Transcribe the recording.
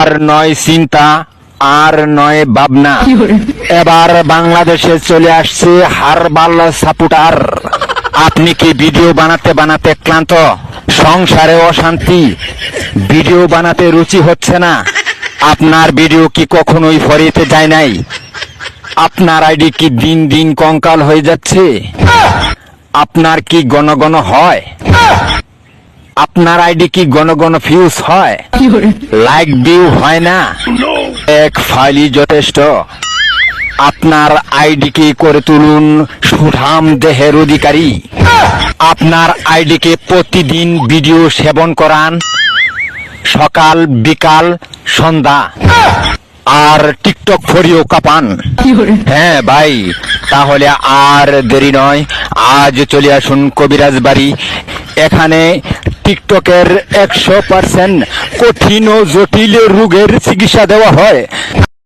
আর নয় চিন্তা, আর নয় ভাবনা, এবার বাংলাদেশে চলে আসছে হারবাল সাপোর্টার। আপনি কি ভিডিও বানাতে বানাতে ক্লান্ত? সংসারে অশান্তি, ভিডিও বানাতে রুচি হচ্ছে না? আপনার ভিডিও কি কখনোই ফরিতে যায় নাই? আপনার আইডি কি দিন দিন কঙ্কাল হয়ে যাচ্ছে? আপনার কি ঘন ঘন হয়? আপনার আইডি কি ঘন ঘন ফিউজ হয়? লাইক ভিউ হয় না? এক ফাইলই যথেষ্ট। আপনার আইডিকে করে তুলুন সুঠাম দেহের অধিকারী। আপনার আইডিকে প্রতিদিন ভিডিও সেবন করান, সকাল বিকাল সন্ধ্যা, আর টিকটক ফরিও কাপান। হ্যাঁ ভাই, তাহলে আর দেরি নয়, আজ চলে আসুন কবিরাজ বাড়ি। এখানে টিকটকের 100% কঠিন ও জটিল রোগের চিকিৎসা দেওয়া হয়।